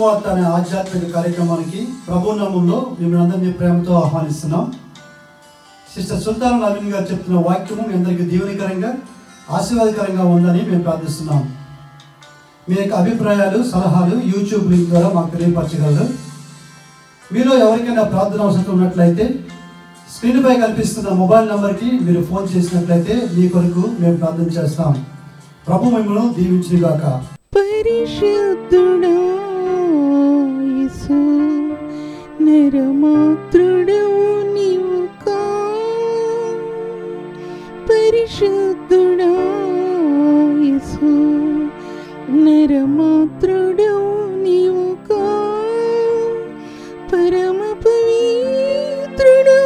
సువార్త అనే ఆధ్యాత్మిక కార్యక్రమానికి ప్రభు నామములో మిమ్మల్ని అందరినీ ప్రేమతో ఆహ్వానిస్తున్నాం. సిస్టర్ సుల్తాన్ నవీన్ గారు చెప్తున్న వాక్యము మీ అందరికీ దీవెనకరంగా ఆశీర్వాదకరంగా ఉందని మేము ప్రార్థిస్తున్నాం. మీ యొక్క అభిప్రాయాలు సలహాలు యూట్యూబ్ లింక్ ద్వారా మాకు తెలియపరచగలరు. మీలో ఎవరికైనా ప్రార్థన అవసరం ఉన్నట్లయితే స్క్రీన్పై కనిపిస్తున్న మొబైల్ నంబర్కి మీరు ఫోన్ చేసినట్లయితే మీ కొరకు మేము ప్రార్థన చేస్తాం. ప్రభు మిమ్మల్ని దీవించుగాక. పరిశుద్ధుడా యేసు నరమాత్రుడవు నీవు కా. పరిశుద్ధుడా యేసు నరమాత్రుడవు నీవు కా. పరమ పవిత్రుడు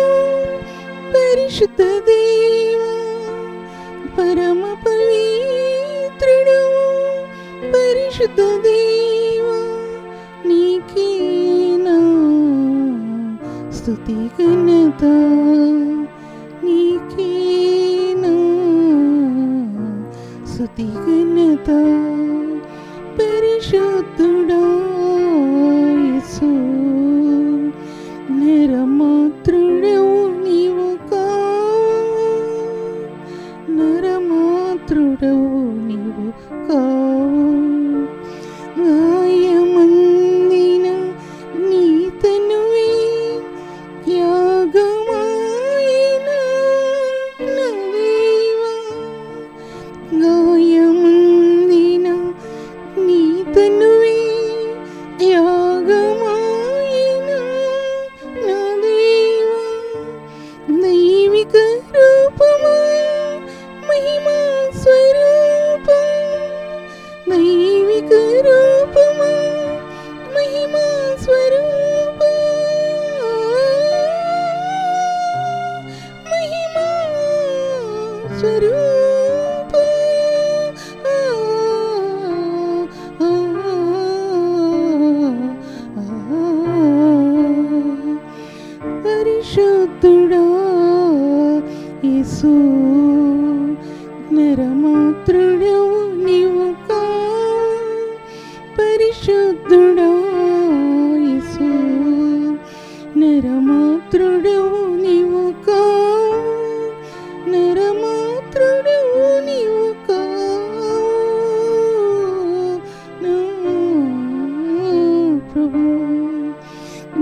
పరిశుద్ధ దేవా. పరమ పవిత్రుడు పరిశుద్ధ దేవా. నీకే నా స్తుతి ఘనత. నీకే నా స్తుతి ఘనత. పరిశుద్ధుడా యేసు నరమాత్రుడవు నీవు కా. నరమాత్రుడవు నీవు కావు. గాయమందిన నీ తనువే యాగమాయన నా దేవా. గాయమందిన నీ తనువే యాగమాయన నా దేవా. దైవిక రూపమా మహిమా స్వరూప. దైవిక రూపమా మహిమా స్వరూప. మహిమా స్వరూప. పరిశుద్ధుడా యేసు నరమాత్రుడవు నీవు కా. పరిశుద్ధుడా యేసు నరమాత్రుడవు నీవు కా. నరమాత్రుడవు నీవు కా. నా ప్రభు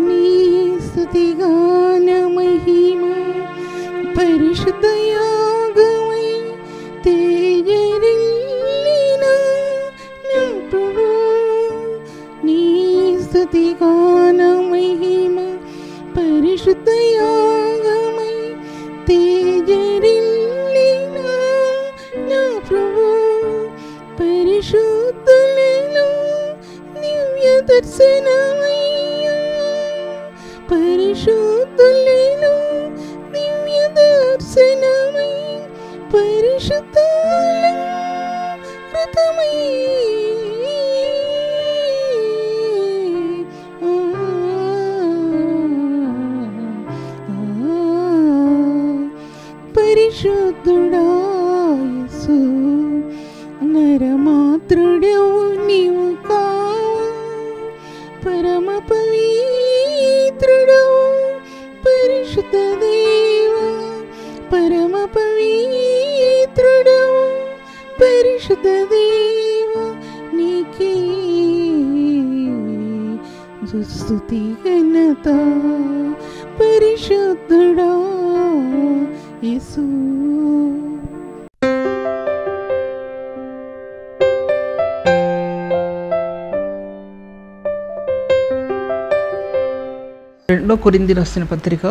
నీ స్తుతిగాన మహిమ పరిశుద్ధ యాగమై తేజరిల్లిన నా ప్రభు. నీ స్తుతిగాన మహిమ పరిశుద్ధ యాగమై తేజరిల్లిన నా ప్రభు. పరిశుద్ధులలో దివ్య దర్శనమయ్యా. పరిశుద్ధులలో దివ్య దర్శనమై పరిశుద్ధాలంకృతమై పరిశుద్ధుడా యేసు నరమాత్రుడవు నీవు కా. పరమ పవిత్రుడవు పరిశుద్ధ దేవా. పరమ పవిత్రుడవు పరిశుద్ధ దేవా. నీకే స్తుతి ఘనత. పరిశుద్ధుడా యేసు. రెండో కొరింథీయులకు రాసిన పత్రిక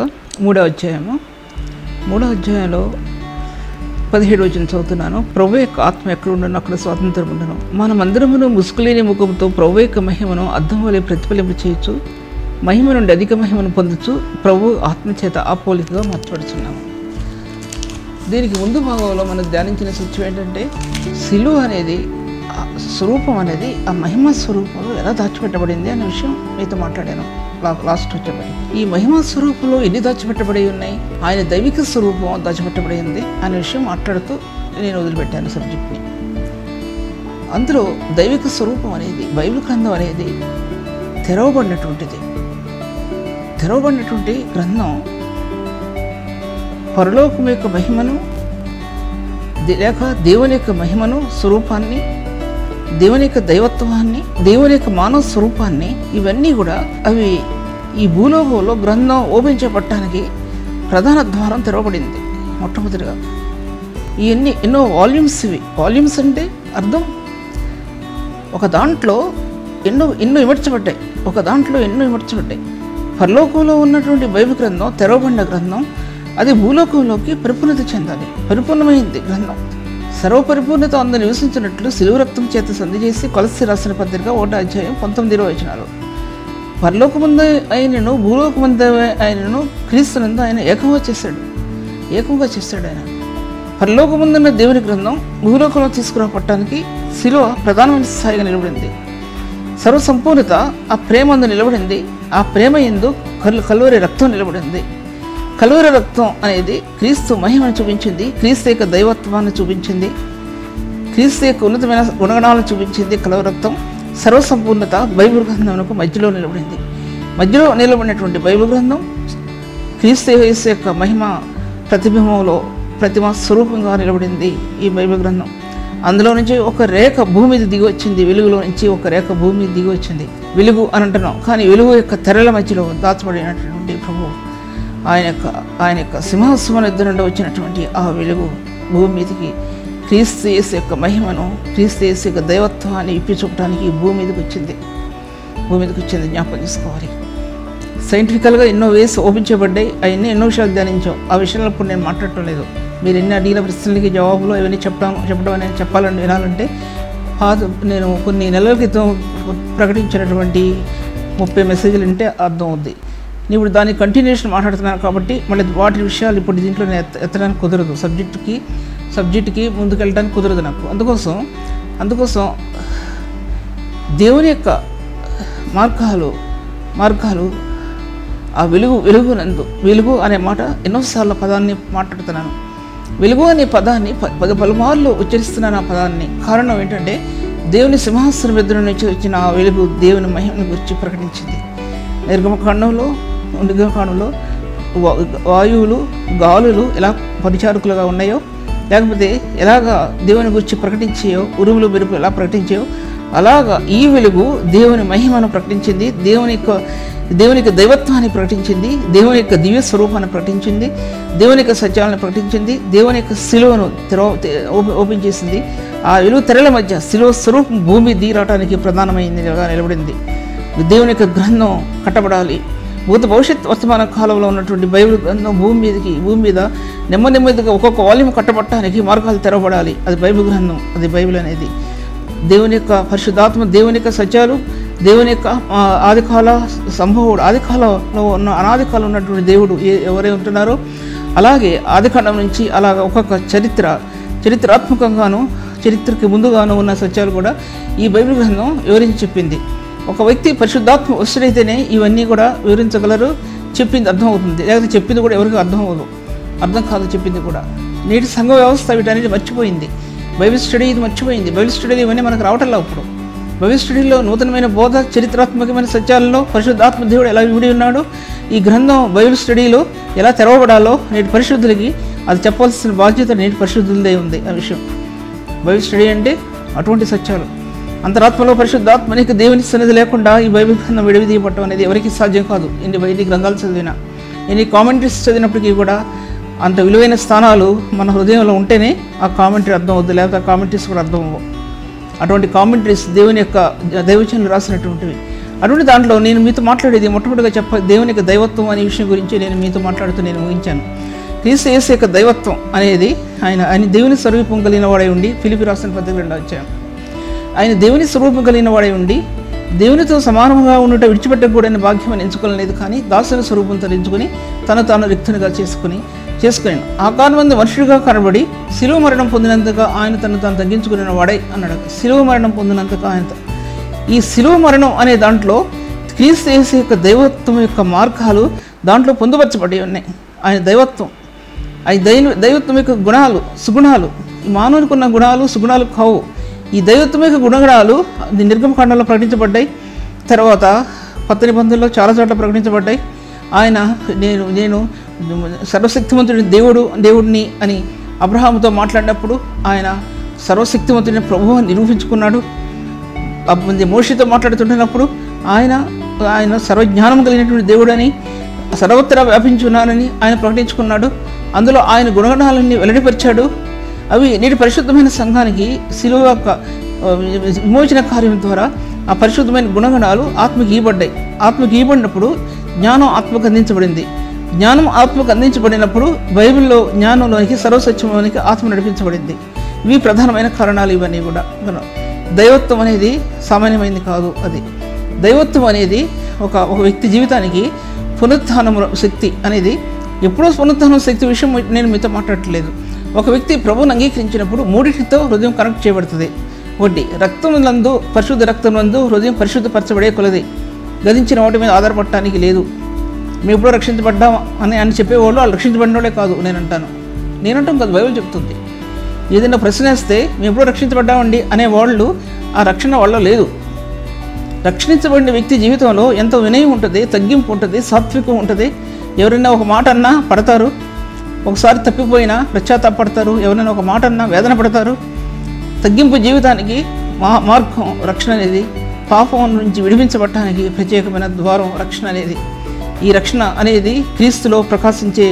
3వ అధ్యాయము 3వ అధ్యాయంలో 17 వచనం చదువుతున్నాను. ప్రభు యొక్క ఆత్మ ఎక్కడ ఉండను అక్కడ స్వాతంత్రం ఉండను. మనమందరమును ముసుగులేని ముఖంతో ప్రభు యొక్క మహిమను అద్దం వలె ప్రతిఫలింప చేయొచ్చు. మహిమ నుండి అధిక మహిమను పొందొచ్చు. ప్రభు ఆత్మచేత ఆ పోలికగా మార్చబడుచున్నాము. దీనికి ముందు భాగంలో మనం ధ్యానించిన సత్యం ఏంటంటే సిలువ అనేది స్వరూపం అనేది ఆ మహిమ స్వరూపంలో ఎలా దాచిపెట్టబడింది అనే విషయం మీతో మాట్లాడాను లాస్ట్ వచ్చేబడి. ఈ మహిమ స్వరూపంలో ఎన్ని దాచిపెట్టబడి ఉన్నాయి, ఆయన దైవిక స్వరూపం దాచిపెట్టబడింది అనే విషయం మాట్లాడుతూ నేను వదిలిపెట్టాను సబ్జెక్ట్ని. అందులో దైవిక స్వరూపం అనేది బైబిల్ గ్రంథం అనేది తెరవబడినటువంటి గ్రంథం పరలోకం యొక్క మహిమను లేక దేవుని యొక్క మహిమను, స్వరూపాన్ని, దేవుని యొక్క దైవత్వాన్ని, దేవుని యొక్క మానవ స్వరూపాన్ని, ఇవన్నీ కూడా అవి ఈ భూలోకంలో గ్రంథం ఓపెన్ చేపట్టడానికి ప్రధాన ద్వారం తెరవబడింది. మొట్టమొదటిగా ఇవన్నీ ఎన్నో వాల్యూమ్స్. వాల్యూమ్స్ అంటే అర్థం ఒక దాంట్లో ఎన్నో ఇమర్చబడ్డాయి. పరలోకంలో ఉన్నటువంటి బైబిల్ గ్రంథం, తెరవబడిన గ్రంథం, అది భూలోకంలోకి పరిపూర్ణత చెందాలి. పరిపూర్ణమైంది గ్రంథం. సర్వపరిపూర్ణత అందు నివసించినట్లు సిలువ రక్తం చేత సంధి చేసి కొలస్సీ రాసిన పత్రిక 1:19 పరలోకమందు ఆయనను భూలోకమందు ఆయనను క్రీస్తునందు ఆయన ఏకంగా చేశాడు. ఆయన పరలోకమందున్న దేవుని గ్రంథం భూలోకంలో తీసుకురావటానికి శిలువ ప్రధానమైన స్థాయిగా నిలబడింది. సర్వసంపూర్ణత ఆ ప్రేమందు నిలబడింది. ఆ ప్రేమ యందు కల్వరి రక్తం నిలబడింది. కల్వరి రక్తం అనేది క్రీస్తు మహిమను చూపించింది, క్రీస్తు యొక్క దైవత్వాన్ని చూపించింది, క్రీస్తు యొక్క ఉన్నతమైన గుణగణాలను చూపించింది. కల్వరి రక్తం సర్వసంపూర్ణత బైబిల్ గ్రంథంకు మధ్యలో నిలబడింది. మధ్యలో నిలబడినటువంటి బైబిల్ గ్రంథం క్రీస్తు యేసు యొక్క మహిమ ప్రతిమ స్వరూపంగా నిలబడింది ఈ బైబిల్ గ్రంథం. అందులో నుంచి ఒక రేఖ భూమి మీద దిగి వచ్చింది. వెలుగులో నుంచి ఒక రేఖ భూమి మీద దిగి వచ్చింది. వెలుగు అని అంటున్నాం, కానీ వెలుగు యొక్క తెరల మధ్యలో దాచబడినటువంటి ప్రభువు ఆయన యొక్క సింహాసనం ఎదురు నుండి వచ్చినటువంటి ఆ వెలుగు భూమి మీదకి క్రీస్తు యేసు యొక్క మహిమను, క్రీస్తు యేసు యొక్క దైవత్వాన్ని ఇప్పి చూపడానికి భూమి మీదకి వచ్చింది. జ్ఞాపకం చేసుకోవాలి. సైంటిఫికల్గా ఎన్నో వేస్ ఓపెన్ చేయబడ్డాయి. అవన్నీ ఎన్నో విషయాలు ధ్యానించాం. ఆ విషయాల్లో ఇప్పుడు నేను మాట్లాడటం లేదు. మీరు ఎన్ని అడిగిన ప్రశ్నలకి జవాబులు ఇవన్నీ చెప్పడం అనేది చెప్పాలని వినాలంటే నేను కొన్ని నెలల క్రితం ప్రకటించినటువంటి 30 మెసేజ్లు ఉంటే అర్థం అవుద్ది. నేను ఇప్పుడు దాని కంటిన్యూషన్ మాట్లాడుతున్నాను కాబట్టి మళ్ళీ వాటి విషయాలు ఇప్పుడు దీంట్లో నేను ఎత్తడానికి కుదరదు. సబ్జెక్ట్కి ముందుకెళ్ళడానికి కుదరదు నాకు. అందుకోసం దేవుని యొక్క మార్గాలు ఆ వెలుగు అనే మాట ఎన్నోసార్లు పదాన్ని మాట్లాడుతున్నాను. వెలుగు అనే పదాన్ని పలుమార్లు ఉచ్చరిస్తున్నాను. ఆ పదాన్ని కారణం ఏంటంటే దేవుని సింహాసనం ఎదురు నుంచి వచ్చిన ఆ వెలుగు దేవుని మహిమను గురించి ప్రకటించింది. నిర్గమకాండంలో వాయువులు, గాలులు ఎలా పరిచారకులుగా ఉన్నాయో, లేకపోతే ఎలాగా దేవుని గురించి ప్రకటించాయో, ఉరుములు మెరుపు ఎలా ప్రకటించాయో, అలాగా ఈ వెలుగు దేవుని మహిమను ప్రకటించింది, దేవుని యొక్క దైవత్వాన్ని ప్రకటించింది, దేవుని యొక్క దివ్య స్వరూపాన్ని ప్రకటించింది, దేవుని యొక్క సత్యాలను ప్రకటించింది, దేవుని యొక్క శిలువను ఓపెన్ చేసింది. ఆ వెలుగు తెరల మధ్య శిలువ స్వరూపం భూమి దిగరావడానికి ప్రధానమైనదిగా నిలబడింది. దేవుని యొక్క గ్రంథం కట్టబడాలి. భవిష్యత్ వర్తమాన కాలంలో ఉన్నటువంటి బైబిల్ గ్రంథం భూమి మీద నెమ్మదిగా ఒక్కొక్క వాల్యూమ్ కట్టబడటానికి మార్గాలు తెరవబడాలి. అది బైబిల్ గ్రంథం, అది బైబిల్ అనేది దేవుని యొక్క పరిశుద్ధాత్మ, దేవుని యొక్క సత్యాలు, దేవుని యొక్క ఆదికాల సంభవుడు, ఆదికాలంలో అనాది కాలం ఉన్నటువంటి దేవుడు ఎవరై ఉంటున్నారో అలాగే ఆదికాండం నుంచి అలాగ ఒక్కొక్క చరిత్రాత్మకంగాను చరిత్రకి ముందుగాను ఉన్న సత్యాలు కూడా ఈ బైబిల్ గ్రంథం వివరించి చెప్పింది. ఒక వ్యక్తి పరిశుద్ధాత్మ వస్తుడైతేనే ఇవన్నీ కూడా వివరించగలరు. చెప్పింది అర్థమవుతుంది, లేకపోతే చెప్పింది కూడా ఎవరికి అర్థం కాదు. చెప్పింది కూడా నేటి సంఘ వ్యవస్థ వీటనేది మర్చిపోయింది. బైబిల్ స్టడీ ఇది మర్చిపోయింది. బైబిల్ స్టడీలు ఇవన్నీ మనకు రావటంలా. ఇప్పుడు బైబిల్ స్టడీలో నూతనమైన బోధ, చరిత్రాత్మకమైన సత్యాలలో పరిశుద్ధాత్మ దేవుడు ఎలా విడి ఉన్నాడు, ఈ గ్రంథం బైబిల్ స్టడీలో ఎలా తెరవబడాలో నేటి పరిశుద్ధులకి అది చెప్పాల్సిన బాధ్యత నేటి పరిశుద్ధులదే ఉంది. ఆ విషయం బైబిల్ స్టడీ అంటే అటువంటి సత్యాలు. అంతరాత్మలో పరిశుద్ధాత్మనికి దేవుని సన్నిధి లేకుండా ఈ బైబిల్ గ్రంథం విడదీయబడటం అనేది ఎవరికి సాధ్యం కాదు. ఎన్ని గ్రంథాలు చదివినా, ఎన్ని కామెంటరీస్ చదివినప్పటికీ కూడా అంత విలువైన స్థానాలు మన హృదయంలో ఉంటేనే ఆ కామెంటరీ అర్థం అవుద్ది, లేకపోతే ఆ కామెంటరీస్ కూడా అర్థం అవ్వవు. అటువంటి కామెంటరీస్ దేవుని యొక్క దైవచనులు రాసినటువంటివి. అటువంటి దాంట్లో నేను మీతో మాట్లాడేది మొట్టమొదటిగా దేవుని యొక్క దైవత్వం అనే విషయం గురించి నేను మీతో మాట్లాడుతూ నేను ముగించాను. క్రీస్తు యేసు యొక్క దైవత్వం అనేది ఆయన దేవుని స్వరూపం కలిగిన వాడై ఉండి, ఫిలిప్పీ రాసిన పత్రిక 2వ అధ్యాయం, ఆయన దేవుని స్వరూపం కలిగిన వాడై ఉండి దేవునితో సమానంగా ఉండుట విడిచిపెట్టకూడని భాగ్యం ఎంచుకోలేదు, కానీ దాసుని స్వరూపం ధరించుకొని తాను రిక్తునిగా చేసుకుని ఆకారమంది మనుషుడిగా కనబడి శిలువ మరణం పొందినంతగా ఆయన తను తగ్గించుకున్న వాడై అన్నాడు. శిలువ మరణం పొందినంతగా ఈ శిలువ మరణం అనే దాంట్లో క్రీస్తు యేసు యొక్క దైవత్వం యొక్క మార్గాలు దాంట్లో పొందుపరచబడి ఉన్నాయి. ఆయన దైవత్వం, దైవత్వం యొక్క సుగుణాలు మానవునికి ఉన్న గుణాలు సుగుణాలు కావు. ఈ దైవత్వం యొక్క గుణగణాలు నిర్గమకాండంలో ప్రకటించబడ్డాయి. తర్వాత కొత్త నిబంధనలో చాలా చోట్ల ప్రకటించబడ్డాయి. ఆయన నేను సర్వశక్తిమంతుడి దేవుడిని అని అబ్రహాముతో మాట్లాడినప్పుడు ఆయన సర్వశక్తిమంతుడిని ప్రభువు నిరూపించుకున్నాడు. మోషేతో మాట్లాడుతుంటున్నప్పుడు ఆయన సర్వజ్ఞానం కలిగినటువంటి దేవుడని, సర్వత్రా వ్యాపించున్నానని ఆయన ప్రకటించుకున్నాడు. అందులో ఆయన గుణగణాలన్నీ వెల్లడిపరిచాడు. అవి నేటి పరిశుద్ధమైన సంఘానికి శిలువ యొక్క విమోచన కార్యం ద్వారా ఆ పరిశుద్ధమైన గుణగణాలు ఆత్మకి ఇవ్వబడ్డాయి. ఆత్మకి ఇవ్వబడినప్పుడు జ్ఞానం ఆత్మకు అందించబడింది. జ్ఞానం ఆత్మకు అందించబడినప్పుడు బైబిల్లో జ్ఞానంలోనికి సర్వసత్యంలోనికి ఆత్మ నడిపించబడింది. ఇవి ప్రధానమైన కారణాలు. ఇవన్నీ కూడా దైవత్వం అనేది సామాన్యమైనది కాదు. అది దైవత్వం అనేది ఒక వ్యక్తి జీవితానికి పునరుత్థానం శక్తి అనేది ఎప్పుడో పునరుత్థానం శక్తి విషయం నేను మీతో మాట్లాడట్లేదు. ఒక వ్యక్తి ప్రభువుని అంగీకరించినప్పుడు మూడింటితో హృదయం కనెక్ట్ చేయబడుతుంది. ఒకటి రక్తములందు, పరిశుద్ధ రక్తములందు హృదయం పరిశుద్ధపరచబడే కొలది గదించిన వాటి మీద ఆధారపడటానికి లేదు. మేము ఎప్పుడో రక్షించబడ్డాం అని చెప్పేవాళ్ళు వాళ్ళు రక్షించబడిన వాళ్ళే కాదు నేనంటాం కాదు, బైబిల్ చెప్తుంది. ఏదైనా ప్రశ్న వేస్తే మేము ఎప్పుడో రక్షించబడ్డామండి అనేవాళ్ళు ఆ రక్షణ వాళ్ళ లేదు. రక్షించబడిన వ్యక్తి జీవితంలో ఎంతో వినయం ఉంటుంది, తగ్గింపు ఉంటుంది, సాత్వికం ఉంటుంది. ఎవరైనా ఒక మాట అన్నా పడతారు, ఒకసారి తప్పిపోయినా పశ్చాత్తాపడతారు, ఎవరైనా ఒక మాట అన్నా వేదన పడతారు. తగ్గింపు జీవితానికి మార్గం రక్షణ అనేది, పాపం నుంచి విడిపించబడటానికి ప్రత్యేకమైన ద్వారం రక్షణ అనేది. ఈ రక్షణ అనేది క్రీస్తులో ప్రకాశించే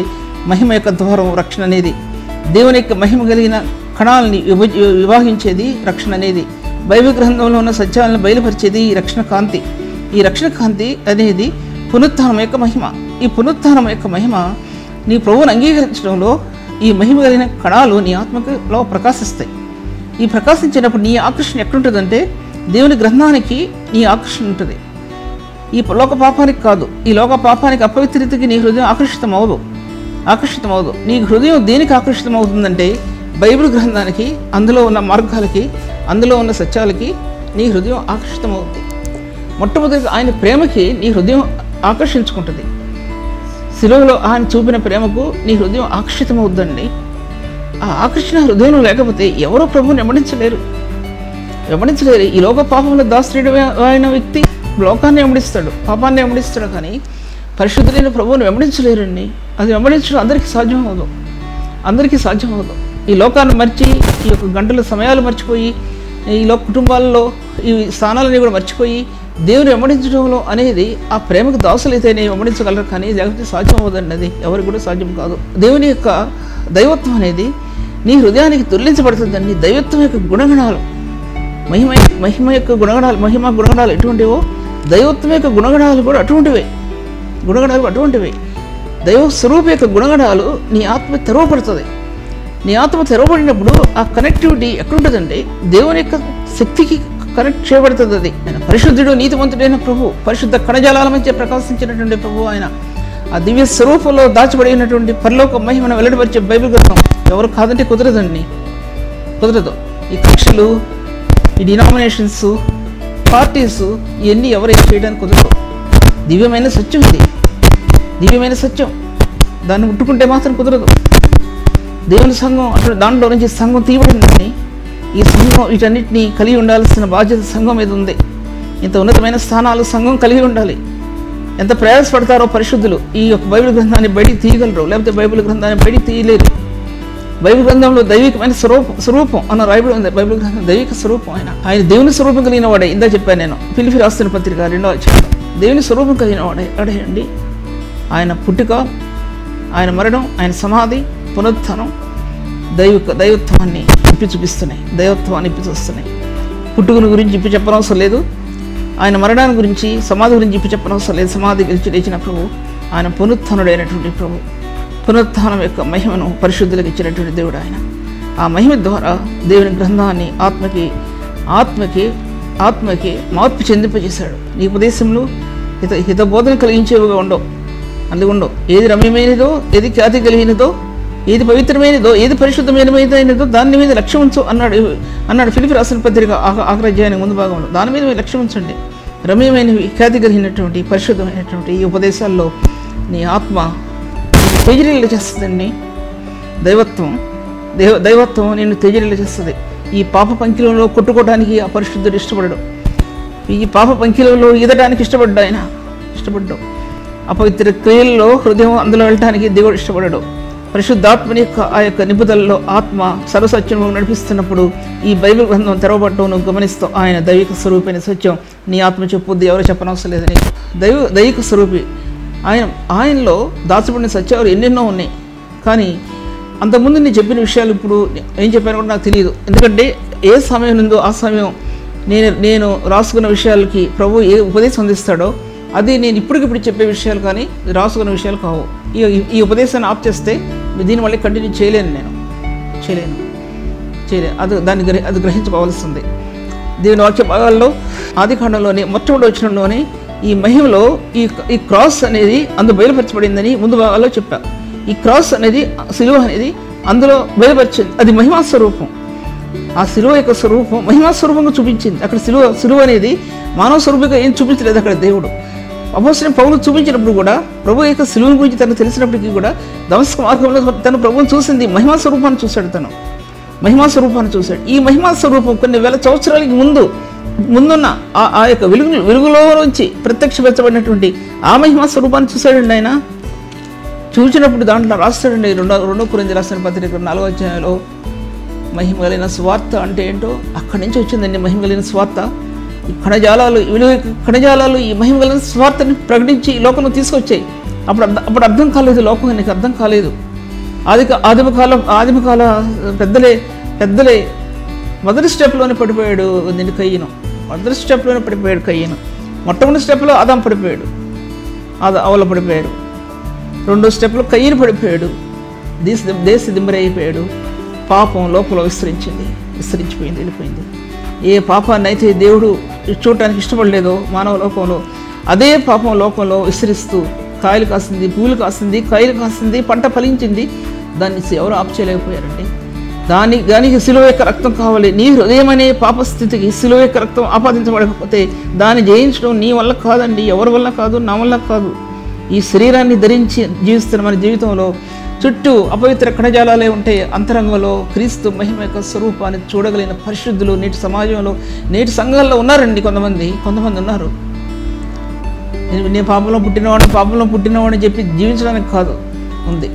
మహిమ యొక్క ద్వారం రక్షణ అనేది. దేవుని యొక్క మహిమ కలిగిన కణాలని విభాగించేది రక్షణ అనేది. బైబిల్ గ్రంథంలో ఉన్న సత్యాలను బయలుపరిచేది ఈ రక్షణ కాంతి. ఈ రక్షణ కాంతి అనేది పునరుత్థానం యొక్క మహిమ. ఈ పునరుత్థానం యొక్క మహిమ నీ ప్రభువుని అంగీకరించడంలో ఈ మహిమ కలిగిన కణాలు నీ ఆత్మలో ప్రకాశిస్తాయి. ఈ ప్రకాశించినప్పుడు నీ ఆకర్షణ ఎక్కడుంటుందంటే దేవుని గ్రంథానికి నీ ఆకర్షణ ఉంటుంది. ఈ లోక పాపానికి కాదు. ఈ లోక పాపానికి అపవిత్రతకి నీ హృదయం ఆకర్షితమవదు. నీ హృదయం దేనికి ఆకర్షితమవుతుందంటే బైబిల్ గ్రంథానికి, అందులో ఉన్న మార్గాలకి, అందులో ఉన్న సత్యాలకి నీ హృదయం ఆకర్షితమవుతుంది. మొట్టమొదటి ఆయన ప్రేమకి నీ హృదయం ఆకర్షించుకుంటుంది. శిలువలో ఆయన చూపిన ప్రేమకు నీ హృదయం ఆకర్షితమవుద్దండి. ఆ ఆకర్షణ హృదయంలో లేకపోతే ఎవరో ప్రభువుని వెంబడించలేరు. ఈ లోక పాపంలో దాస్తుడు అయిన వ్యక్తి లోకాన్ని వెంబడిస్తాడు, పాపాన్ని వెంబడిస్తాడు, కానీ పరిశుద్ధులైన ప్రభువుని వెంబడించలేరండి. అది వెంబడించడం అందరికీ సాధ్యం అవ్వదు. ఈ లోకాన్ని మర్చి, ఈ యొక్క గంటల సమయాలు మర్చిపోయి, ఈ కుటుంబాల్లో ఈ స్థానాలని కూడా మర్చిపోయి దేవుని వెంబడించడంలో అనేది ఆ ప్రేమకు దాసులైతేనే వెంబడించగలరు, కానీ జగతి సాధ్యం అవ్వదండి. అది ఎవరికి కూడా సాధ్యం కాదు. దేవుని యొక్క దైవత్వం అనేది నీ హృదయానికి తొలగించబడుతుందండి. దైవత్వం యొక్క గుణగణాలు, మహిమ యొక్క గుణగణాలు, మహిమ గుణగణాలు ఎటువంటివో దైవత్వం యొక్క గుణగణాలు కూడా అటువంటివే. దైవ స్వరూప యొక్క గుణగణాలు నీ ఆత్మ తెరవబడుతుంది. నీ ఆత్మ తెరవబడినప్పుడు ఆ కనెక్టివిటీ ఎక్కడుంటుందంటే దేవుని యొక్క శక్తికి కనెక్ట్ చేయబడుతుంది. అది ఆయన పరిశుద్ధుడు, నీతిమంతుడైన ప్రభు, పరిశుద్ధ కణజాలాల మధ్య ప్రకాశించినటువంటి ప్రభు. ఆయన ఆ దివ్య స్వరూపంలో దాచబడినటువంటి పరలోక మహిమను వెల్లడిపరిచే బైబిల్ గ్రంథం ఎవరు కాదంటే కుదరదు. ఈ కక్షలు, ఈ డినామినేషన్స్, పార్టీస్ ఇవన్నీ ఎవరైనా చేయడానికి కుదరదు. దివ్యమైన సత్యం ఇది, దివ్యమైన సత్యం. దాన్ని ముట్టుకుంటే మాత్రం కుదరదు. దేవుని సంఘం అటు దాంట్లో నుంచి సంఘం తీయబడిందని, ఈ సంఘం వీటన్నిటినీ కలిగి ఉండాల్సిన బాధ్యత సంఘం మీద ఉంది. ఇంత ఉన్నతమైన స్థానాలు సంఘం కలిగి ఉండాలి. ఎంత ప్రయాసపడతారో పరిశుద్ధులు ఈ యొక్క బైబిల్ గ్రంథాన్ని బయటికి తీయగలరు, లేకపోతే బైబిల్ గ్రంథాన్ని బయటికి తీయలేరు. బైబిల్ గ్రంథంలో దైవికమైన స్వరూపం అన్న రాయబడి ఉంది. బైబిల్ గ్రంథం దైవిక స్వరూపం. ఆయన దేవుని స్వరూపం కలిగిన వాడే. ఇందా చెప్పాను నేను, ఫిలిప్పీ రాస్తున్న పత్రిక 2వ అధ్యాయం. దేవుని స్వరూపం కలిగిన వాడే అడగండి. ఆయన పుట్టుక, ఆయన మరణం, ఆయన సమాధి, పునరుత్థానం దైవత్వాన్ని ఇప్పి చూపిస్తున్నాయి. పుట్టుకను గురించి ఇప్పి చెప్పనవసరం లేదు. ఆయన మరణాన్ని గురించి, సమాధి గురించి ఇప్పి చెప్పనవసరం లేదు. సమాధి గురించి లేచిన ప్రభు, ఆయన పునరుత్థానుడైనటువంటి ప్రభు. పునరుత్థానం యొక్క మహిమను పరిశుద్ధులకు ఇచ్చినటువంటి దేవుడు ఆయన. ఆ మహిమ ద్వారా దేవుని గ్రంథాన్ని ఆత్మకి మార్పు చెందింపజేశాడు. నీ ఉపదేశంలో హితబోధన కలిగించేవిగా ఉండవు. ఏది రమ్యమైనదో, ఏది ఖ్యాతి కలిగినదో, ఏది పవిత్రమైనదో, ఏది పరిశుద్ధమైనదో దాని మీద లక్ష్యం ఉంచు అన్నాడు ఫిలిప్పీ రాసిన పత్రిక 1వ అధ్యాయానికి ముందు భాగంలో. దాని మీద లక్ష్యం ఉంచండి. రమ్యమైనవి, ఖ్యాతి కలిగినటువంటి, పరిశుద్ధమైనటువంటి ఈ ఉపదేశాల్లో నీ ఆత్మ తేజరీలు చేస్తుందండి. దైవత్వం నిన్ను తేజరీలు చేస్తుంది. ఈ పాప పంకిలంలో కొట్టుకోవడానికి ఆ పరిశుద్ధుడు ఇష్టపడడు. ఈ పాప పంకిలంలో ఈదడానికి ఇష్టపడ్డా ఆయన. ఇష్టపడ్డాడు. అపవిత్ర క్రియల్లో హృదయం అందులో వెళ్ళటానికి దేవుడు ఇష్టపడడు. పరిశుద్ధాత్మని యొక్క ఆ యొక్క నిబుదలలో ఆత్మ సర్వసత్యము నడిపిస్తున్నప్పుడు ఈ బైబిల్ గ్రంథం తెరవబడటం నువ్వు గమనిస్తావు. ఆయన దైవిక స్వరూపైన సత్యం నీ ఆత్మ చెప్పుద్ది, ఎవరో చెప్పనవసరం లేదు నీకు. దైవిక స్వరూపి ఆయనలో దాచబడిన సత్యాలు ఎన్నెన్నో ఉన్నాయి. కానీ అంతకుముందు నేను చెప్పిన విషయాలు ఇప్పుడు ఏం చెప్పాను కూడా నాకు తెలియదు. ఎందుకంటే ఏ సమయం ఉందో ఆ సమయం నేను రాసుకున్న విషయాలకి ప్రభు ఏ ఉపదేశం అందిస్తాడో అది నేను ఇప్పటికిప్పుడు చెప్పే విషయాలు, కానీ రాసుకున్న విషయాలు కావు. ఈ ఉపదేశాన్ని ఆప్ చేస్తే దీని మళ్ళీ కంటిన్యూ చేయలేను. అది గ్రహించుకోవాల్సింది. దేవుని వాక్య భాగాల్లో ఆదికాండంలోని మొట్టమొదటి వచనంలోనే ఈ మహిమలో ఈ క్రాస్ అనేది అందులో బయలుపరచబడిందని ముందు భాగాల్లో చెప్పా. ఈ క్రాస్ అనేది సిలువ అనేది అందులో బయలుపరిచింది. అది మహిమా స్వరూపం. ఆ సిలువ యొక్క స్వరూపం మహిమా స్వరూపంగా చూపించింది. అక్కడ సిలువ అనేది మానవ స్వరూపంగా ఏం చూపించలేదు. అక్కడ దేవుడు అపోస్తలుడైన పౌలు చూపించినప్పుడు కూడా ప్రభు యొక్క సిలువను గురించి తనకు తెలిసినప్పటికీ కూడా దమస్కు మార్గంలో తను ప్రభువును చూసింది మహిమా స్వరూపాన్ని చూశాడు. మహిమా స్వరూపాన్ని చూశాడు. ఈ మహిమా స్వరూపం కొన్ని వేల సంవత్సరాలకి ముందున్న ఆ యొక్క వెలుగులో నుంచి ప్రత్యక్షపరచబడినటువంటి ఆ మహిమా స్వరూపాన్ని చూశాడండి. ఆయన చూసినప్పుడు దాంట్లో రాస్తాడండి. 2 కొరింథీయులకు రాసిన పత్రిక 4వ అధ్యాయంలో మహిమ కలిగిన స్వార్థ అంటే ఏంటో అక్కడి నుంచి వచ్చిందండి. మహిమ కలిగిన స్వార్థ ఈ కణజాలాలు ఈ మహిమ కలిగిన స్వార్థని ప్రకటించి ఈ లోకంలో తీసుకొచ్చాయి. అప్పుడు అర్థం కాలేదు, లోకం నీకు అర్థం కాలేదు. ఆదిమకాల పెద్దలే మొదటి స్టెప్లోనే పడిపోయాడు. నేను కయ్యను మొదటి స్టెప్లోనే పడిపోయాడు. కయ్యను మొట్టమొదటి స్టెప్లో ఆదాం పడిపోయాడు, అవల పడిపోయాడు. 2వ స్టెప్లో కయ్యను పడిపోయాడు, దేశ దిమ్మరైపోయాడు. పాపం లోపల విస్తరించిపోయింది, వెళ్ళిపోయింది. ఏ పాపాన్ని అయితే దేవుడు చూడటానికి ఇష్టపడలేదో మానవ లోకంలో, అదే పాపం లోకంలో విస్తరిస్తూ కాయలు కాసింది, పూలు కాసింది, కాయలు కాసింది, పంట ఫలించింది. దాన్ని ఎవరు ఆపు చేయలేకపోయారండి. దానికి సిలువ యొక్క రక్తం కావాలి. నీ హృదయం అనే పాపస్థితికి సిలువ యొక్క రక్తం ఆపాదించబడకపోతే దాన్ని జయించడం నీ వల్ల కాదండి, ఎవరి వల్ల కాదు, నా వల్ల కాదు. ఈ శరీరాన్ని ధరించి జీవిస్తున్న మన జీవితంలో చుట్టూ అపవిత్ర కణజాలాలే ఉంటే అంతరంగంలో క్రీస్తు మహిమ యొక్క స్వరూపాన్ని చూడగలిగిన పరిశుద్ధులు నేటి సమాజంలో, నేటి సంఘాల్లో ఉన్నారండి. కొంతమంది ఉన్నారు. నేను పాపంలో పుట్టినవాడిని చెప్పి జీవించడానికి కాదు ఉంది.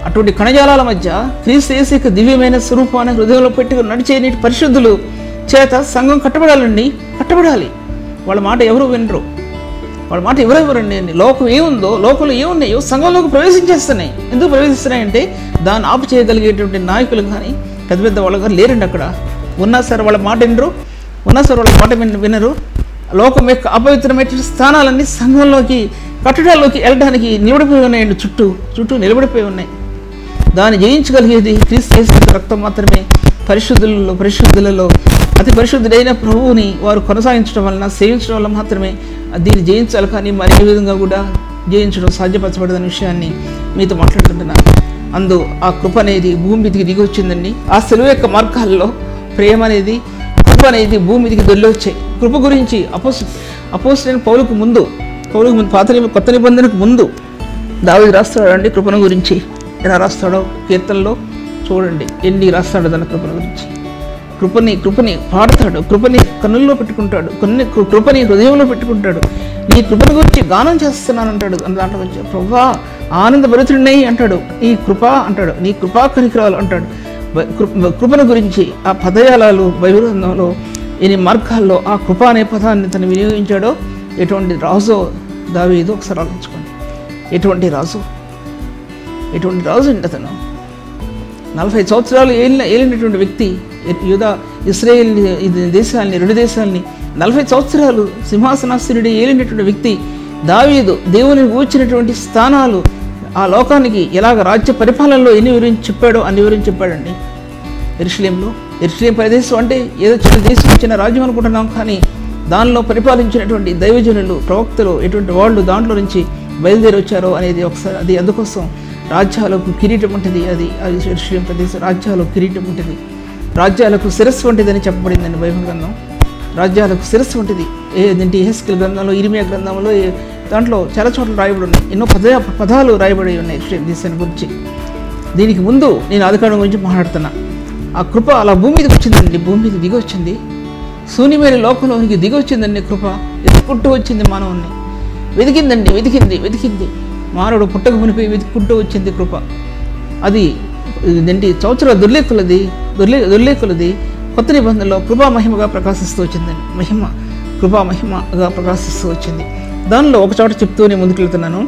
అటువంటి కణజాలాల మధ్య క్రీస్తు యేసు యొక్క దివ్యమైన స్వరూపాన్ని హృదయంలో పెట్టుకుని నడిచే నీటి పరిశుద్ధులు చేత సంఘం కట్టబడాలి. వాళ్ళ మాట ఎవరు వినరు. వాళ్ళ మాట ఎవరెవరండి? లోకం ఏముందో, లోకంలో ఏమున్నాయో సంఘంలోకి ప్రవేశించేస్తున్నాయి. ఎందుకు ప్రవేశిస్తున్నాయంటే దాన్ని ఆపు చేయగలిగేటువంటి నాయకులు కానీ పెద్ద వాళ్ళు కానీ లేరండి. అక్కడ ఉన్నా సరే వాళ్ళ మాట వినరు. లోకం యొక్క అపవిత్రమైన స్థానాలన్నీ సంఘంలోకి కట్టడాల్లోకి వెళ్ళడానికి నిలబడిపోయి ఉన్నాయండి. చుట్టూ నిలబడిపోయి ఉన్నాయి. దాన్ని జయించగలిగేది క్రీస్తు యేసు రక్తం మాత్రమే. పరిశుద్ధులలో అతి పరిశుద్ధుడైన ప్రభువుని వారు కొనసాగించడం వలన, సేవించడం వల్ల మాత్రమే దీన్ని జయించాలి. కానీ మరి ఏ విధంగా కూడా జయించడం సాధ్యపరచబడదనే విషయాన్ని మీతో మాట్లాడుతుంటున్నాను. ఆ కృప అనేది భూమి మీదికి దిగి వచ్చిందండి. ఆ సెలవు యొక్క మార్గాల్లో ప్రేమ అనేది, కృప అనేది భూమి మీదికి దొల్లి వచ్చాయి. కృప గురించి అపోస్తలుడైన పౌలుకు ముందు కొత్త నిబంధనకు ముందు దావీదు రాస్తాడండి కృపను గురించి. ఎలా రాస్తాడో కీర్తనలో చూడండి, ఎన్ని రాస్తాడో దాని కృపణ గురించి. కృపని పాడతాడు, కృపని కన్నుల్లో పెట్టుకుంటాడు, కృపని హృదయంలో పెట్టుకుంటాడు. నీ కృపణ గురించి గానం చేస్తున్నాను అంటాడు. దాంట్లో వచ్చి ప్రభువా ఆనందభరితుడినై అంటాడు. నీ కృప అంటాడు, నీ కృపా కనికరాలు అంటాడు. కృపణ గురించి ఆ పదజాలాలు బైబిల్ గ్రంథంలో ఎన్ని మార్గాల్లో ఆ కృప అనే పదాన్ని తను వినియోగించాడో. ఎటువంటి రాజో దావీదు ఒకసారి ఆలోచించుకోండి. ఎటువంటి రాజు అండి అతను. 40 సంవత్సరాలు ఏలినటువంటి వ్యక్తి. ఇస్రాయేల్ దేశాలని, 2 దేశాలని 40 సంవత్సరాలు సింహాసనాసీనుడి ఏలినటువంటి వ్యక్తి దావీదు. దేవుని కూర్చున్నటువంటి స్థానాలు ఆ లోకానికి ఎలాగ రాజ్య పరిపాలనలో ఎన్ని వివరించి చెప్పాడో అన్ని వివరించి చెప్పాడండి. యెరూషలేం ప్రదేశం అంటే ఏదో చిన్న దేశం, చిన్న రాజ్యం అనుకుంటున్నాం. కానీ దానిలో పరిపాలించినటువంటి దైవజనులు, ప్రవక్తలు ఎటువంటి వాళ్ళు దాంట్లో నుంచి బయలుదేరి వచ్చారో అనేది ఒకసారి అది అందుకోసం రాజ్యాలకు కిరీటం ఉంటుంది. అది యెరూషలేం ప్రదేశం రాజ్యాలకు కిరీటం ఉంటుంది. రాజ్యాలకు శిరస్సు వంటిది అని చెప్పబడిందండి బైబిల్ గ్రంథం. రాజ్యాలకు శిరస్సు వంటిది. ఏదంటే యెహెజ్కేలు గ్రంథంలో, ఇర్మియా గ్రంథంలో, దాంట్లో చాలా చోట్ల రాయబడి ఉన్నాయి. ఎన్నో పదాలు రాయబడి ఉన్నాయి యెరూషలేం దేశాన్ని గురించి. దీనికి ముందు నేను ఆదికాండం గురించి మాట్లాడుతున్నా. ఆ కృప అలా భూమి మీదకి వచ్చిందండి. భూమి మీద దిగి వచ్చింది. శూన్యమైన లోకంలోనికి దిగి వచ్చిందండి కృప. ఎత్తుకుంటూ వచ్చింది మానవుని. వెతికిందండి, వెతికింది. మానవుడు పుట్టక మునిపి వెతుక్కుంటూ వచ్చింది కృప. అది ఇదేంటి సంవత్సరాల దుర్లేఖలది కొత్త నిబంధనలో కృపా మహిమగా ప్రకాశిస్తూ వచ్చిందండి. కృపా మహిమగా ప్రకాశిస్తూ వచ్చింది. దానిలో ఒక చోట చెప్తూనే ముందుకెళ్తున్నాను.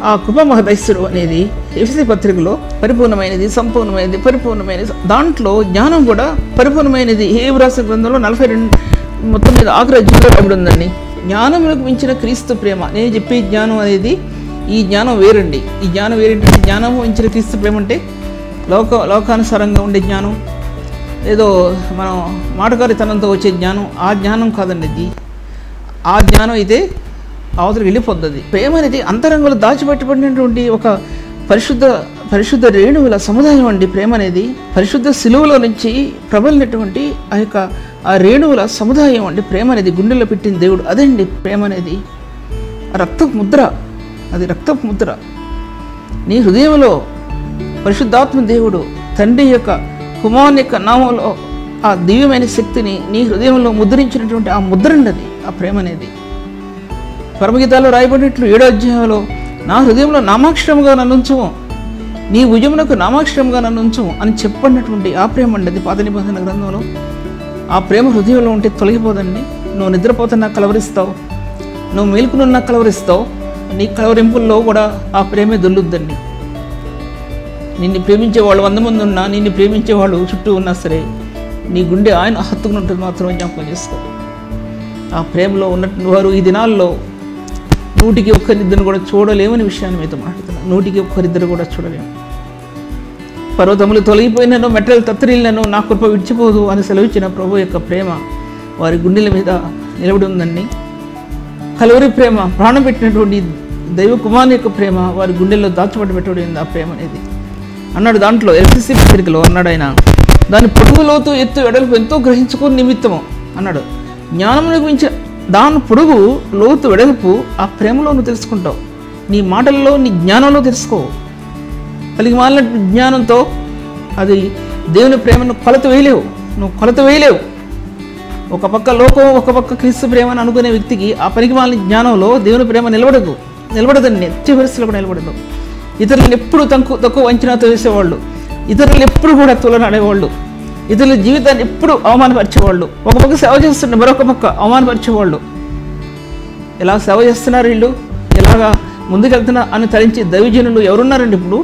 ఆ కృపా మహదైశ్వరు అనేది ఎఫెసీ పత్రికలో పరిపూర్ణమైనది, సంపూర్ణమైనది, పరిపూర్ణమైనది. దాంట్లో జ్ఞానం కూడా పరిపూర్ణమైనది. హెబ్రీ రాసిన గ్రంథంలో 42 మొత్తం మీద ఆఖరి అధ్యాయంలో రాయబడి ఉందండి. జ్ఞానములకు మించిన క్రీస్తు ప్రేమ. నేను చెప్పే జ్ఞానం అనేది ఈ జ్ఞానం వేరండి. ఈ జ్ఞానం వేరేంటంటే జ్ఞానము మించిన క్రీస్తు ప్రేమ అంటే లోకానుసారంగా ఉండే జ్ఞానం, ఏదో మనం మాటకారితనంతో వచ్చే జ్ఞానం, ఆ జ్ఞానం కాదండి. ఇది ఆ జ్ఞానం అయితే అవతలికి వెళ్ళిపోతుంది. ప్రేమ అనేది అంతరంగంలో దాచిపెట్టబడినటువంటి ఒక పరిశుద్ధ రేణువుల సముదాయం అండి. ప్రేమ అనేది పరిశుద్ధ శిలువలో నుంచి ప్రబలినటువంటి ఆ రేణువుల సముదాయం అండి. ప్రేమ అనేది గుండెల్లో పెట్టిన దేవుడు అదండి ప్రేమ అనేది. రక్తపు ముద్ర, అది రక్తపు ముద్ర. నీ హృదయంలో పరిశుద్ధాత్మ దేవుడు తండ్రి యొక్క కుమారుని యొక్క నామంలో ఆ దివ్యమైన శక్తిని నీ హృదయంలో ముద్రించినటువంటి ఆ ముద్ర ఉండది ఆ ప్రేమ అనేది. పరమగీతాల్లో రాయబడినట్లు 7వ అధ్యాయంలో నా హృదయంలో నామాక్షరముగా నన్ను ఉంచుము, నీ భుజమునకు నామాక్షరముగా నన్ను ఉంచుము అని చెప్పన్నటువంటి ఆ ప్రేమ ఉండదు పాత నిబంధన గ్రంథంలో. ఆ ప్రేమ హృదయంలో ఉంటే తొలగిపోదండి. నువ్వు నిద్రపోతున్నా కలవరిస్తావు, నువ్వు మేలుకునున్నా కలవరిస్తావు. నీ కలవరింపుల్లో కూడా ఆ ప్రేమే దొల్లుద్దండి. నిన్ను ప్రేమించేవాళ్ళు 100 మంది ఉన్నా, నిన్ను ప్రేమించేవాళ్ళు చుట్టూ ఉన్నా సరే నీ గుండె ఆయన హత్తుకుని ఉంటుంది మాత్రం జ్ఞాపకం చేసుకో. ఆ ప్రేమలో ఉన్నటువంటి వారు ఈ దినాల్లో 100కి 1 కూడా చూడలేమని విషయాన్ని మీతో మాట్లాడుతున్నాను. 100కి 1 కూడా చూడలేము. పర్వతములు తొలగిపోయినను, మెట్టలు తత్తరిల్లను, నా కృప విడిచిపోదు అని సెలవిచ్చిన ప్రభు యొక్క ప్రేమ వారి గుండెల మీద నిలబడి ఉందండి. కలవరి ప్రేమ, ప్రాణం పెట్టినటువంటి దైవ కుమారుని యొక్క ప్రేమ వారి గుండెల్లో దాచిపెట్టబడి ఉంది ఆ ప్రేమ అనేది. అన్నాడు దాంట్లో ఎఫెసీ పత్రికలో అన్నాడు ఆయన, దాని పొడుగు లోతు ఎత్తు వెడల్పు ఎంతో గ్రహించుకుని నిమిత్తము అన్నాడు. జ్ఞానమును గురించి దాని పొడుగు లోతు వెడల్పు ఆ ప్రేమలో నువ్వు తెలుసుకుంటావు. నీ మాటల్లో, నీ జ్ఞానంలో తెలుసుకో. కలిగి మాలిన జ్ఞానంతో అది దేవుని ప్రేమను నువ్వు కొలత వేయలేవు. ఒక పక్క లోకం, ఒక పక్క క్రీస్తు ప్రేమ అని అనుకునే వ్యక్తికి ఆ పనికి మాలిన జ్ఞానంలో దేవుని ప్రేమ నిలబడదని ఎత్తి పరిస్థితులు కూడా నిలబడదు. ఇతరులను ఎప్పుడు తక్కువ అంచనాతో వేసేవాళ్ళు, ఇతరులు ఎప్పుడు కూడా తులనాడేవాళ్ళు, ఇతరుల జీవితాన్ని ఎప్పుడు అవమానపరిచేవాళ్ళు. ఒక పక్క సేవ చేస్తుంటే మరొక పక్క అవమానపరిచేవాళ్ళు. ఎలా సేవ చేస్తున్నారు వీళ్ళు, ఎలాగా ముందుకెళ్తున్నా అని తరించి దైవజనులు ఎవరున్నారండి? ఇప్పుడు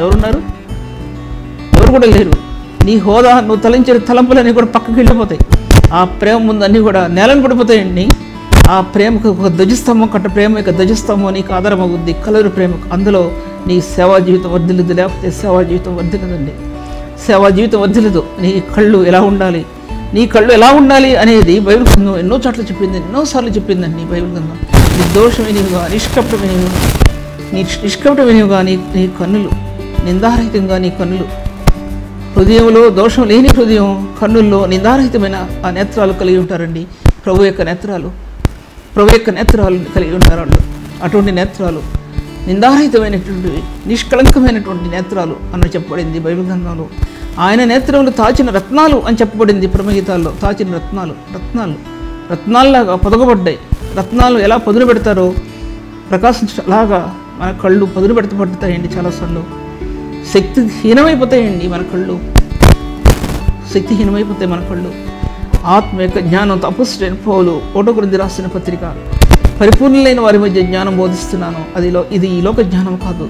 ఎవరున్నారు? ఎవరు కూడా లేరు. నీ హోదా, నువ్వు తలంచిన తలంపులన్నీ కూడా పక్కకి వెళ్ళిపోతాయి. ఆ ప్రేమ ముందు అన్నీ కూడా నేలను పడిపోతాయండి. ఆ ప్రేమకు ఒక ధ్వజస్తంభం కట్ట, ప్రేమ యొక్క ధ్వజస్తంభం నీకు ఆధారమవుద్ది. కలరు ప్రేమకు. అందులో నీ సేవా జీవితం వర్ధిల్లదు, లేకపోతే సేవా జీవితం వర్ధిల్లదండి. సేవా జీవితం వర్ధిల్లదు. నీ కళ్ళు ఎలా ఉండాలి అనేది బైబిల్ గ్రంథం ఎన్నో చోట్ల చెప్పింది, ఎన్నోసార్లు చెప్పిందండి బైబిల్ గ్రంథం. నిర్దోషమైనవిగా, నిష్కపటమైనవిగా నీ కన్నులు, నిందారహితంగా నీ కన్నులు, హృదయంలో దోషం లేని హృదయం, కన్నుల్లో నిందారహితమైన ఆ నేత్రాలు కలిగి ఉంటారండి. ప్రభు యొక్క నేత్రాలు కలిగి ఉంటారు వాళ్ళు. అటువంటి నేత్రాలు నిందారహితమైనటువంటివి, నిష్కళంకమైనటువంటి నేత్రాలు అని చెప్పబడింది బైబిల్ గ్రంథంలో. ఆయన నేత్రములు తాచిన రత్నాలు అని చెప్పబడింది పరమగీతాల్లో. తాచిన రత్నాల్లాగా పొదగబడ్డాయి. రత్నాలు ఎలా పదును పెడతారో ప్రకాశించలాగా మన కళ్ళు పదును పడతాయండి. చాలాసార్లు శక్తిహీనమైపోతాయండి మన కళ్ళు. ఆత్మ యొక్క జ్ఞానంతో అపోస్తలుడైన పౌలు 1 కొరింథీ రాసిన పత్రిక, పరిపూర్ణులైన వారి మధ్య జ్ఞానం బోధిస్తున్నాను. ఇది ఈ లోక జ్ఞానం కాదు,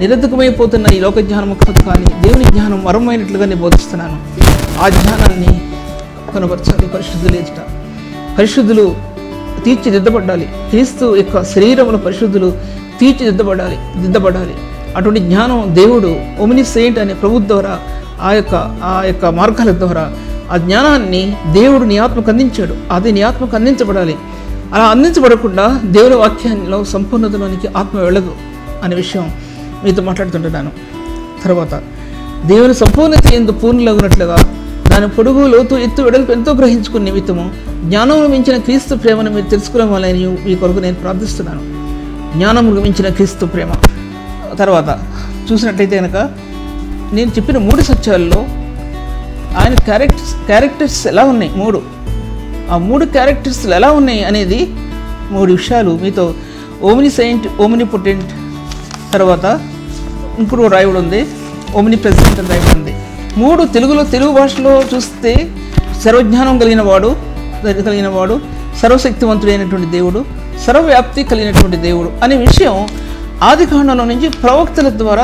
నిరర్ధకమైపోతున్న ఈ లోక జ్ఞానం కాదు, కానీ దేవుని జ్ఞానం వరమైనట్లుగా నేను బోధిస్తున్నాను. ఆ జ్ఞానాన్ని కనబరచాలి. పరిశుద్ధులు తీర్చిదిద్దబడాలి. క్రీస్తు యొక్క శరీరంలో పరిశుద్ధులు దిద్దబడాలి. అటువంటి జ్ఞానం దేవుడు ఒమిని సెయింట్ అనే ప్రభు ద్వారా ఆ యొక్క మార్గాల ద్వారా ఆ జ్ఞానాన్ని దేవుడు నీ ఆత్మకు అందించాడు. అది నీ ఆత్మకు అందించబడాలి. అలా అందించబడకుండా దేవుని వాక్యాల్లో సంపూర్ణతలోనికి ఆత్మ వెళ్ళదు అనే విషయం మీతో మాట్లాడుతుంటున్నాను. తర్వాత దేవుని సంపూర్ణత ఎందు పూర్ణులగునట్లుగా దాని పొడుగు, లోతు, ఎత్తు, వెడల్పు ఎంతో గ్రహించుకునే నిమిత్తము జ్ఞానమును మించిన క్రీస్తు ప్రేమను మీరు తెలుసుకోవాలని మీ కొరకు నేను ప్రార్థిస్తున్నాను. జ్ఞానమును మించిన క్రీస్తు ప్రేమ. తర్వాత చూసినట్లయితే కనుక నేను చెప్పిన 3 సత్యాల్లో ఆయన క్యారెక్టర్స్ ఎలా ఉన్నాయి, 3 క్యారెక్టర్స్ ఎలా ఉన్నాయి అనేది 3 విషయాలు మీతో ఓమ్నిసెయింట్, ఓమ్నిపొటెంట్, తర్వాత ఇంకో రాయబడి ఉంది ఓమ్ని ప్రెసిడెంట్ అని రాయబడి ఉంది. 3 తెలుగు భాషలో చూస్తే సర్వజ్ఞానం కలిగిన వాడు, సర్వశక్తివంతుడైనటువంటి దేవుడు, సర్వవ్యాప్తి కలిగినటువంటి దేవుడు అనే విషయం ఆది కాండంలో నుంచి ప్రవక్తల ద్వారా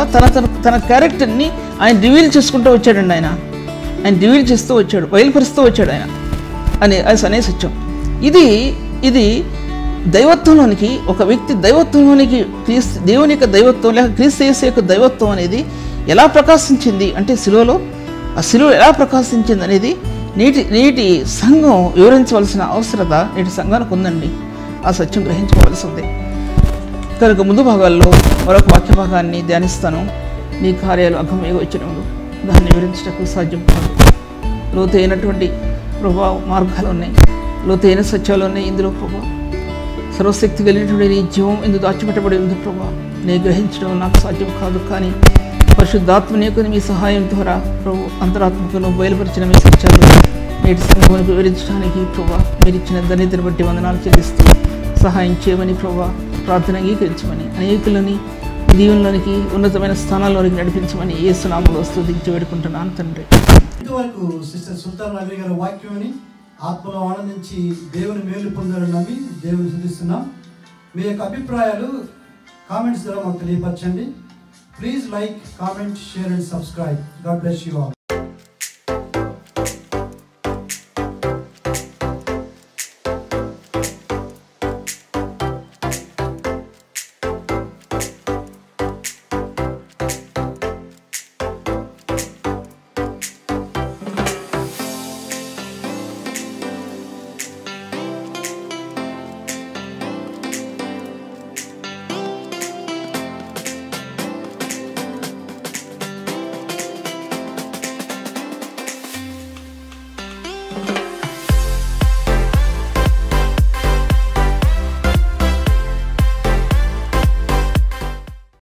తన క్యారెక్టర్ని ఆయన రివీల్ చేసుకుంటూ వచ్చాడండి. ఆయన రివీల్ చేస్తూ వచ్చాడు, బయలుపరుస్తూ వచ్చాడు ఆయన అనే సత్యం. ఇది దైవత్వంలోనికి, ఒక వ్యక్తి దైవత్వంలోనికి, దేవుని యొక్క దైవత్వం లేక క్రీస్తు యేసు యొక్క దైవత్వం అనేది ఎలా ప్రకాశించింది అంటే ఆ శిలువ ఎలా ప్రకాశించింది అనేది నేటి సంఘం వివరించవలసిన అవసరత నేటి సంఘానికి ఉందండి. ఆ సత్యం గ్రహించుకోవాల్సి ఉంది. కనుక ముందు భాగాల్లో మరొక వాక్య భాగాన్ని ధ్యానిస్తాను. నీ కార్యాలు అఘమేగ వచ్చినప్పుడు దాన్ని వివరించటకు సాధ్యం కాదు. లోతైనటువంటి మార్గాలు ఉన్నాయి, లోతైన సత్యాలు ఉన్నాయి ఇందులో ప్రభా. సర్వశక్తి కలిగినటువంటి నీ జీవం ఇందుకు దాచిపెట్టబడి ఉంది ప్రభా. నేను గ్రహించడం నాకు సాధ్యం కాదు, కానీ పరిశుద్ధాత్మని మీ సహాయం ద్వారా ప్రభు అంతరాత్మకును బయలుపరిచిన మీ సత్యాలు నేటి సంఘమును వివరించడానికి ప్రభా మీరు ఇచ్చిన ధన్యతను బట్టి వందనాలు చెల్లిస్తూ సహాయం చేయమని ప్రభా ప్రార్థన అంగీకరించమని, అనేకులని దీవెనలోనికి, ఉన్నతమైన స్థానాల్లోనికి నడిపించమని యేసు నామములో స్తుతించి వేడుకుంటున్నాను తండ్రి. ఇంతవరకు సిస్టర్ సుల్తాన్ నవీన్ గారి వాక్యాన్ని ఆత్మలో ఆనందించి దేవుని మేలు పొందాలని నమ్మి దేవుని స్తుతిస్తున్నాం. మీ యొక్క అభిప్రాయాలు కామెంట్స్ ద్వారా మాకు తెలియపరచండి. Please like, comment, share and subscribe. God bless you all.